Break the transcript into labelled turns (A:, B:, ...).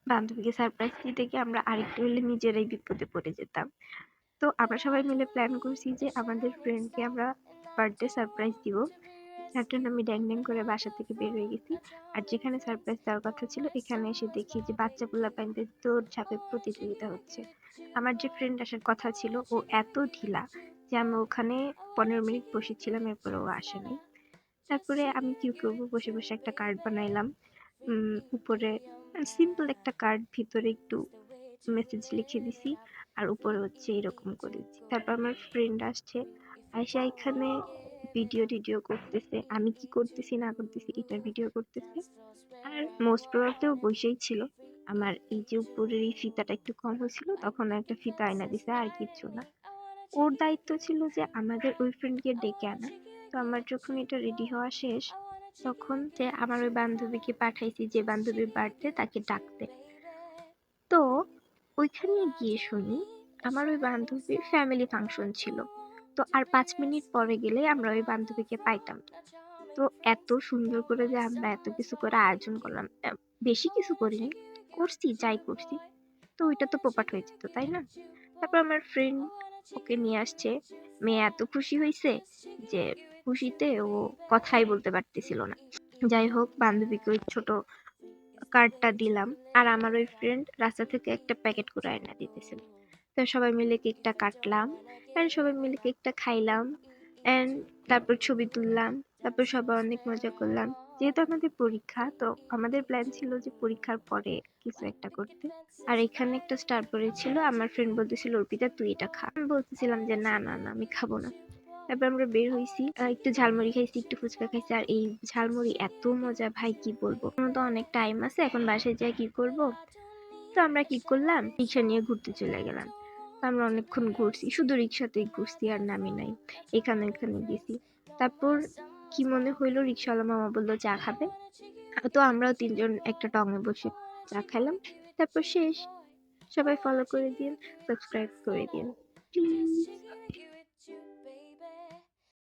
A: বান্ধবীকে সারপ্রাইজ দিতে গিয়ে আমরা আরেকটু হলে নিজেরাই বিপদে পড়ে যেতাম। তো আমরা সবাই মিলে প্ল্যান করছি যে আমাদের ফ্রেন্ডকে আমরা বার্থডে সারপ্রাইজ দিব। যার জন্য আমি ড্যাং ড্যাং করে বাসা থেকে বের হয়ে গেছি। আর যেখানে সারপ্রাইজ দেওয়ার কথা ছিল এখানে এসে দেখি যে বাচ্চা পোলাপাইনদের দৌড়ঝাঁপের প্রতিযোগিতা হচ্ছে। আমার যে ফ্রেন্ড আসার কথা ছিল ও এত ঢিলা যে আমি ওখানে 15 মিনিট বসেছিলাম, এরপরে ও আসেনি। তারপরে আমি কি করবো, বসে বসে একটা কার্ড বানাইলাম। উপরে সিম্পল একটা কার্ড, ভিতরে একটু মেসেজ লিখে দিছি আর উপরে হচ্ছে এরকম করে দিছি। তারপর আমার ফ্রেন্ড আসছে, আয়সা এখানে ভিডিও টিডিও করতেছে, আমি কি করতেছি না করতেছি এটা ভিডিও করতেছে। আর মোস্ট প্রবাবলি ও বসেই ছিল। আমার এই যে উপরের এই ফিতাটা একটু কম হয়েছিল, তখন একটা ফিতা আয়না দিছে, আর কিচ্ছু না। ওর দায়িত্ব ছিল যে আমাদের ওই ফ্রেন্ডকে ডেকে আনা। তো আমার যখন এটা রেডি হওয়া শেষ, তখন যে আমার ওই বান্ধবীকে পাঠাইছি যে বান্ধবীর বার্থডে তাকে ডাকতে। তো ওইখানে গিয়ে শুনি আমার ওই বান্ধবীর ফ্যামিলি ফাংশন ছিল। তো আর 5 মিনিট পরে গেলে আমরা ওই বান্ধবীকে পাইতাম। তো এত সুন্দর করে যে আমরা এত কিছু করে আয়োজন করলাম, বেশি কিছু করিনি, করছি যাই করছি, তো ওইটা তো পোপাট হয়ে যেত, তাই না? তারপর আমার ফ্রেন্ড ওকে নিয়ে আসছে। মেয়ে এত খুশি হয়েছে যে খুশিতে ও কথাই বলতে পারতেছিল না। যাই হোক, বান্ধবীকে ওই ছোট কার্ডটা দিলাম। আর আমার ওই ফ্রেন্ড রাস্তা থেকে একটা প্যাকেট করে আয়না দিতেছিল। তো সবাই মিলে কেকটা কাটলাম এন্ড সবাই মিলে কেকটা খাইলাম এন্ড তারপর ছবি তুললাম। তারপর সবাই অনেক মজা করলাম। যেহেতু আমাদের পরীক্ষা, তো আমাদের প্ল্যান ছিল যে পরীক্ষার পরে কিছু একটা করতে। আর এখানে একটা স্টার পড়েছিল, আমার ফ্রেন্ড বলতেছিল অর্পিতা তুই এটা খা, আমি বলতেছিলাম যে না না না আমি খাবো না। তারপর আমরা বের হইছি, একটু ঝালমুড়ি খাইছি, একটু ফুচকা খাইছি। আর এই ঝালমুড়ি এত মজা ভাই, কি বলবো। এখনো তো অনেক টাইম আছে, এখন বাসায় যাই কি করব। তো আমরা কি করলাম, রিক্সা নিয়ে ঘুরতে চলে গেলাম। তো আমরা অনেকক্ষণ ঘুরছি, শুধু রিক্সাতেই ঘুরছি আর নামি নাই, এখানে এখানে গেছি। তারপর কি মনে হইলো, রিক্সাওয়ালা মামা বললো চা খাবে। তো আমরাও তিনজন একটা টঙে বসে চা খাইলাম। তারপর শেষ। সবাই ফলো করে দিন, সাবস্ক্রাইব করে দিন প্লিজ।